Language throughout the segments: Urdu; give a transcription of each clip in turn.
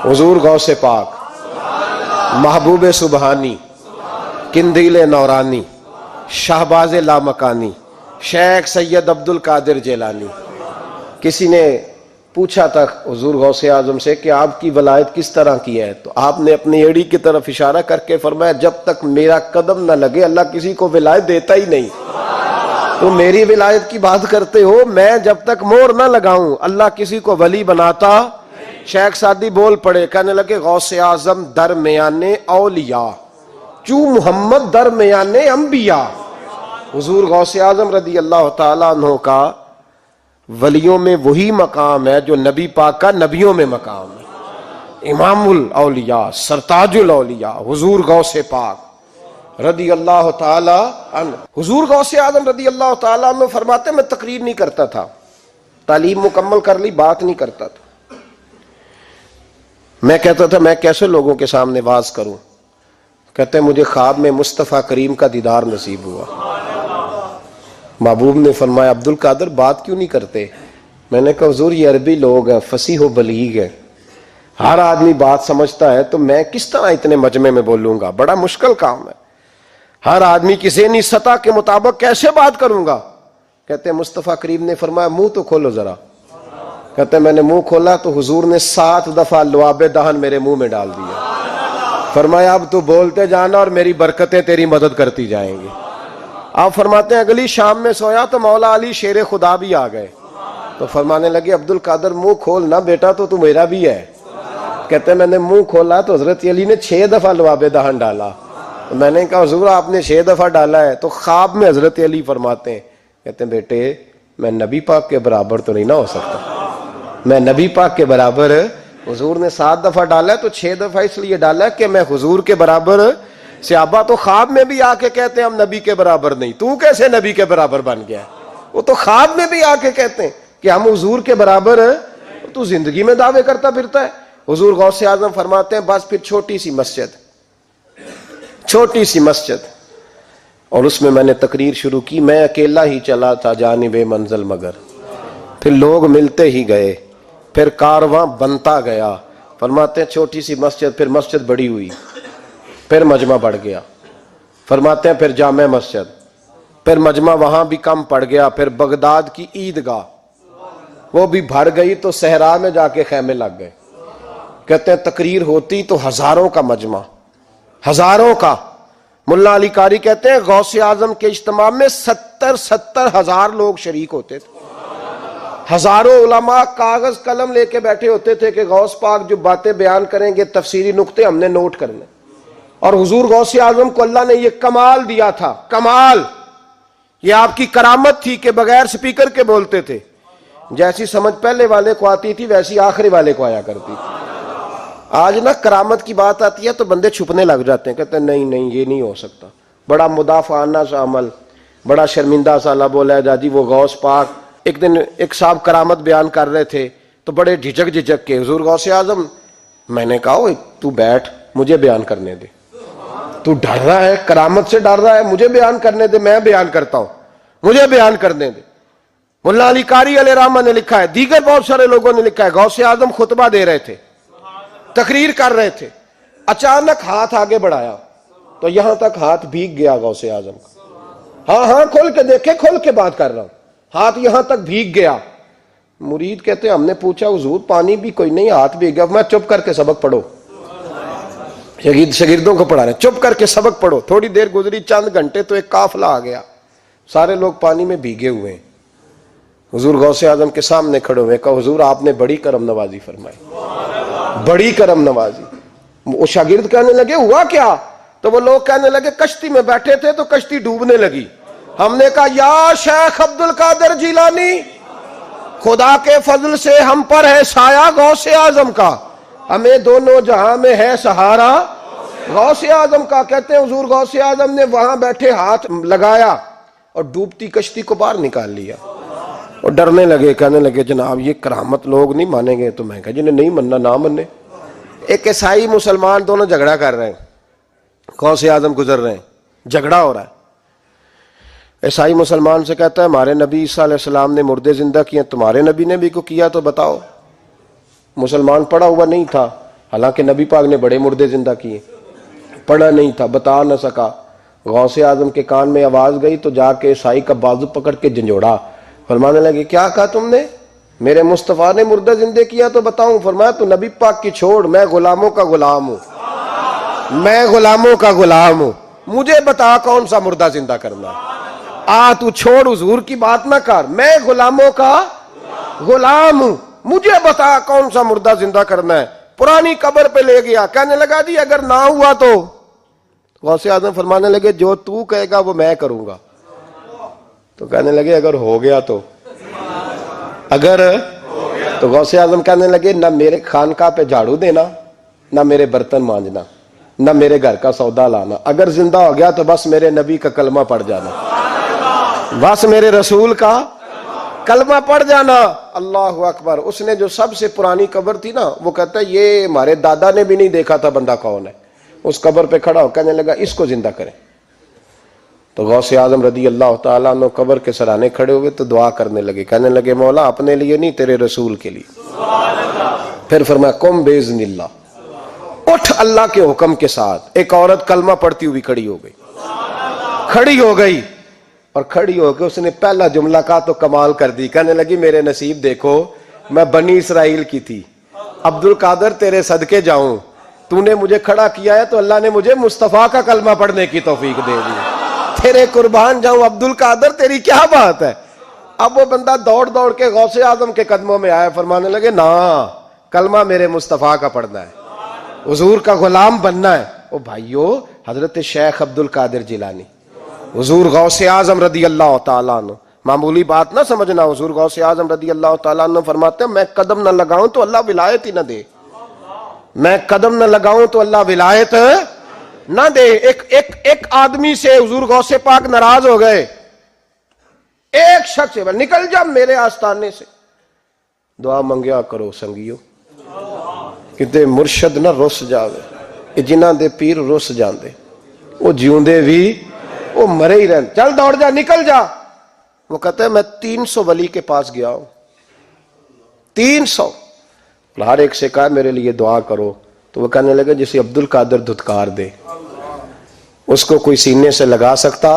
حضور غوث پاک، محبوب سبحانی، قندیل نورانی، شہباز لامکانی، شیخ سید عبد القادر جیلانی۔ کسی نے پوچھا تھا حضور غوث اعظم سے کہ آپ کی ولایت کس طرح کی ہے، تو آپ نے اپنی ایڑی کی طرف اشارہ کر کے فرمایا جب تک میرا قدم نہ لگے اللہ کسی کو ولایت دیتا ہی نہیں۔ تو میری ولایت کی بات کرتے ہو، میں جب تک مہر نہ لگاؤں اللہ کسی کو ولی بناتا۔ شیخ سعدی بول پڑے، کہنے لگے غوث اعظم درمیان اولیاء، چوں محمد درمیان انبیاء۔ حضور غوث اعظم رضی اللہ تعالیٰ عنہ کا ولیوں میں وہی مقام ہے جو نبی پاک کا نبیوں میں مقام ہے۔ امام الاولیاء، سرتاج الاولیاء حضور غوث پاک رضی اللہ تعالی عنہ۔ حضور غوث اعظم رضی اللہ تعالیٰ عنہ فرماتے میں تقریر نہیں کرتا تھا، تعلیم مکمل کر لی بات نہیں کرتا تھا۔ میں کہتا تھا میں کیسے لوگوں کے سامنے واز کروں، کہتے ہیں مجھے خواب میں مصطفیٰ کریم کا دیدار نصیب ہوا۔ محبوب نے فرمایا عبد القادر بات کیوں نہیں کرتے؟ میں نے کہا حضور یہ عربی لوگ ہیں، فصیح و بلیغ ہیں، ہر آدمی بات سمجھتا ہے، تو میں کس طرح اتنے مجمع میں بولوں گا، بڑا مشکل کام ہے، ہر آدمی کی ذہنی سطح کے مطابق کیسے بات کروں گا؟ کہتے ہیں مصطفیٰ کریم نے فرمایا منہ تو کھولو ذرا۔ کہتے ہیں میں نے منہ کھولا تو حضور نے 7 دفعہ لعاب دہن میرے منہ میں ڈال دیا۔ فرمایا اب تو بولتے جانا اور میری برکتیں تیری مدد کرتی جائیں گی۔ آپ فرماتے ہیں اگلی شام میں سویا تو مولا علی شیر خدا بھی آ گئے، تو فرمانے لگے عبد القادر منہ کھول نا بیٹا تو میرا بھی ہے۔ کہتے ہیں میں نے منہ کھولا تو حضرت علی نے 6 دفعہ لعاب دہن ڈالا۔ میں نے کہا حضور آپ نے 6 دفعہ ڈالا ہے، تو خواب میں حضرت علی فرماتے ہیں، کہتے ہیں بیٹے میں نبی پاک کے برابر تو نہیں نہ ہو سکتا، میں نبی پاک کے برابر، حضور نے 7 دفعہ ڈالا ہے تو 6 دفعہ اس لیے ڈالا ہے کہ میں حضور کے برابر۔ صحابہ تو خواب میں بھی آ کے کہتے ہیں ہم نبی کے برابر نہیں، تو کیسے نبی کے برابر بن گیا؟ وہ تو خواب میں بھی آ کے کہتے ہیں کہ ہم حضور کے برابر ہیں، تو زندگی میں دعوے کرتا پھرتا ہے۔ حضور غوث اعظم فرماتے ہیں بس پھر چھوٹی سی مسجد اور اس میں نے تقریر شروع کی، میں اکیلا ہی چلا تھا جانب منزل مگر، پھر لوگ ملتے ہی گئے، پھر کارواں بنتا گیا۔ فرماتے ہیں چھوٹی سی مسجد، پھر مسجد بڑی ہوئی، پھر مجمع بڑھ گیا۔ فرماتے ہیں پھر جامع مسجد، پھر مجمع وہاں بھی کم پڑ گیا، پھر بغداد کی عیدگاہ وہ بھی بھر گئی تو صحرا میں جا کے خیمے لگ گئے۔ کہتے ہیں تقریر ہوتی تو ہزاروں کا مجمع، ہزاروں کا۔ ملا علی قاری کہتے ہیں غوث اعظم کے اجتماع میں 70 ہزار لوگ شریک ہوتے تھے، ہزاروں علماء کاغذ قلم لے کے بیٹھے ہوتے تھے کہ غوث پاک جو باتیں بیان کریں گے تفسیری نقطے ہم نے نوٹ کرنے۔ اور حضور غوث اعظم کو اللہ نے یہ کمال دیا تھا، کمال، یہ آپ کی کرامت تھی کہ بغیر سپیکر کے بولتے تھے، جیسی سمجھ پہلے والے کو آتی تھی ویسی آخری والے کو آیا کرتی تھی۔ آج نا کرامت کی بات آتی ہے تو بندے چھپنے لگ جاتے ہیں، کہتے ہیں نہیں یہ نہیں ہو سکتا، بڑا مدافعانہ سا عمل، بڑا شرمندہ سا اللہ بولا ہے جاجی وہ غوث پاک۔ ایک دن ایک صاحب کرامت بیان کر رہے تھے تو بڑے جھجک کے حضور غوث اعظم، میں نے کہا تو بیٹھ مجھے بیان کرنے دے، تو ڈر رہا ہے کرامت سے ڈر رہا ہے، مجھے بیان کرنے دے، میں بیان کرتا ہوں، مجھے بیان کرنے دے۔ ملا علی قاری علیہ رحمہ نے لکھا ہے، دیگر بہت سارے لوگوں نے لکھا ہے، غوث اعظم خطبہ دے رہے تھے، تقریر کر رہے تھے، اچانک ہاتھ آگے بڑھایا تو یہاں تک ہاتھ بھیگ گیا غوث اعظم کا۔ ہاں کھول کے دیکھے، کھول کے بات کر رہا ہوں، ہاتھ یہاں تک بھیگ گیا۔ مرید کہتے ہیں ہم نے پوچھا حضور پانی بھی کوئی نہیں، ہاتھ بھیگ گیا۔ میں چپ کر کے سبق پڑھو، شاگردوں کو پڑھا رہے چپ کر کے سبق پڑھو۔ تھوڑی دیر گزری، چند گھنٹے تو ایک قافلہ آ گیا، سارے لوگ پانی میں بھیگے ہوئے ہیں، حضور غوث اعظم کے سامنے کھڑے ہوئے، کہا حضور آپ نے بڑی کرم نوازی فرمائی، بڑی کرم نوازی۔ وہ شاگرد کہنے لگے ہوا کیا؟ تو وہ لوگ کہنے لگے کشتی میں بیٹھے تھے تو کشتی ڈوبنے لگی، ہم نے کہا یا شیخ عبد القادر جیلانی، خدا کے فضل سے ہم پر ہے سایہ غوث اعظم کا، ہمیں دونوں جہاں میں ہے سہارا غوث اعظم کا۔ کہتے ہیں حضور غوث اعظم نے وہاں بیٹھے ہاتھ لگایا اور ڈوبتی کشتی کو باہر نکال لیا، اور ڈرنے لگے، کہنے لگے جناب یہ کرامت لوگ نہیں مانیں گے۔ تو میں کہا جنہیں نہیں مننا نہ مننے۔ ایک عیسائی مسلمان دونوں جھگڑا کر رہے ہیں، غوث اعظم گزر رہے ہیں، جھگڑا ہو رہا ہے۔ عیسائی مسلمان سے کہتا ہے ہمارے نبی عیسیٰ علیہ السلام نے مردے زندہ کیے، تمہارے نبی نے بھی کو کیا تو بتاؤ۔ مسلمان پڑھا ہوا نہیں تھا، حالانکہ نبی پاک نے بڑے مردے زندہ کیے، پڑھا نہیں تھا، بتا نہ سکا۔ غوث اعظم کے کان میں آواز گئی تو جا کے عیسائی کا بازو پکڑ کے جھنجھوڑا، فرمانے لگے کیا کہا تم نے؟ میرے مصطفیٰ نے مردہ زندے کیا تو بتاؤں؟ فرمایا تو نبی پاک کی چھوڑ، میں غلاموں کا غلام ہوں، میں غلاموں کا غلام ہوں، مجھے بتا کون سا مردہ زندہ کرنا ہے۔ تو چھوڑ حضور کی بات نہ کر، میں غلاموں کا غلام ہوں، مجھے بتا کون سا مردہ زندہ کرنا ہے۔ پرانی قبر پہ لے گیا، کہنے لگا جی اگر نہ ہوا تو؟ غوث اعظم فرمانے لگے جو تو کہے گا وہ میں کروں گا۔ تو کہنے لگے اگر ہو گیا تو؟ اگر تو غوث اعظم کہنے لگے نہ میرے خانقاہ پہ جھاڑو دینا، نہ میرے برتن مانجنا، نہ میرے گھر کا سودا لانا، اگر زندہ ہو گیا تو بس میرے نبی کا کلمہ پڑھ جانا، بس میرے رسول کا کلمہ پڑھ جانا۔ اللہ اکبر۔ اس نے جو سب سے پرانی قبر تھی نا، وہ کہتا ہے یہ ہمارے دادا نے بھی نہیں دیکھا تھا بندہ کون ہے، اس قبر پہ کھڑا ہو کہنے لگا اس کو زندہ کریں۔ تو غوث اعظم رضی اللہ تعالیٰ عنہ قبر کے سرانے کھڑے ہوئے تو دعا کرنے لگے، کہنے لگے مولا اپنے لیے نہیں، تیرے رسول کے لیے۔ پھر فرمایا قم باذن اللہ، اٹھ اللہ کے حکم کے ساتھ۔ ایک عورت کلمہ پڑھتی ہوئی کھڑی ہو گئی، کھڑی ہو گئی، اور کھڑی ہو کے اس نے پہلا جملہ کہا تو کمال کر دی، کہنے لگی میرے نصیب دیکھو، میں بنی اسرائیل کی تھی، عبد القادر تیرے صدقے جاؤں، تو نے مجھے کھڑا کیا ہے تو اللہ نے مجھے مصطفیٰ کا کلمہ پڑھنے کی توفیق دے دی، تیرے قربان جاؤں عبد القادر، تیری کیا بات ہے۔ اب وہ بندہ دوڑ دوڑ کے غوث اعظم کے قدموں میں آیا، فرمانے لگے نا کلمہ میرے مصطفیٰ کا پڑھنا ہے، حضور کا غلام بننا ہے۔ او بھائیو، حضرت شیخ عبد القادر جیلانی، حضور غوث اعظم رضی اللہ تعالیٰ عنہ، معمولی بات نہ سمجھنا، حضور غوث اعظم رضی اللہ تعالیٰ عنہ فرماتے ہیں میں قدم نہ لگاؤں تو اللہ ولایت ہی نہ دے، میں قدم نہ لگاؤں تو اللہ ولایت نہ دے۔ ایک آدمی سے حضور غوث پاک ناراض ہو گئے، ایک شخص سے، نکل جا میرے آستانے سے۔ دعا منگیا کرو سنگیو، کتے مرشد نہ رس جاوے، جنہ دے پیر رس جاندے، وہ جیوندے بھی وہ مرے ہی رہن، چل دوڑ جا، نکل جا۔ وہ کہتا ہے میں 300 ولی کے پاس گیا ہوں، 300، ہر ایک سے کہا میرے لیے دعا کرو، تو وہ کہنے لگے جسے عبد القادر دھتکار دے اس کو کوئی سینے سے لگا سکتا؟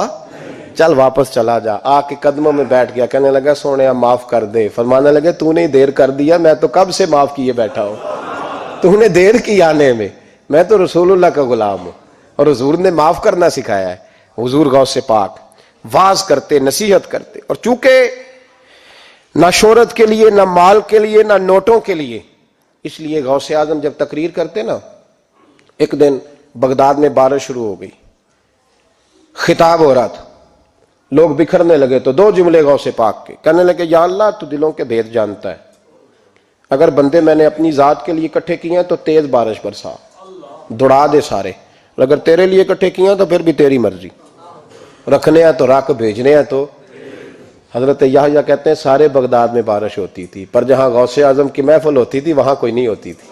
چل واپس چلا جا۔ آ کے قدموں میں بیٹھ گیا، کہنے لگا سونیا معاف کر دے۔ فرمانے لگے تو نے دیر کر دیا، میں تو کب سے معاف کیے بیٹھا ہوں، تو نے دیر کی آنے میں، میں تو رسول اللہ کا غلام ہوں، اور حضور نے معاف کرنا سکھایا ہے۔ حضور غوث پاک واز کرتے، نصیحت کرتے، اور چونکہ نہ شہرت کے لیے، نہ مال کے لیے، نہ نوٹوں کے لیے، اس لیے غوث اعظم جب تقریر کرتے نا، ایک دن بغداد میں بارش شروع ہو گئی، خطاب ہو رہا تھا، لوگ بکھرنے لگے، تو 2 جملے غوث پاک کے، کہنے لگے یا اللہ تو دلوں کے بھید جانتا ہے، اگر بندے میں نے اپنی ذات کے لیے اکٹھے کیے ہیں تو تیز بارش برسا، دوڑا دے سارے، اگر تیرے لیے اکٹھے کیے ہیں تو پھر بھی تیری مرضی، رکھنے ہیں تو رکھ، بھیجنے ہیں تو۔ حضرت یحییٰ کہتے ہیں سارے بغداد میں بارش ہوتی تھی، پر جہاں غوث اعظم کی محفل ہوتی تھی وہاں کوئی نہیں ہوتی تھی۔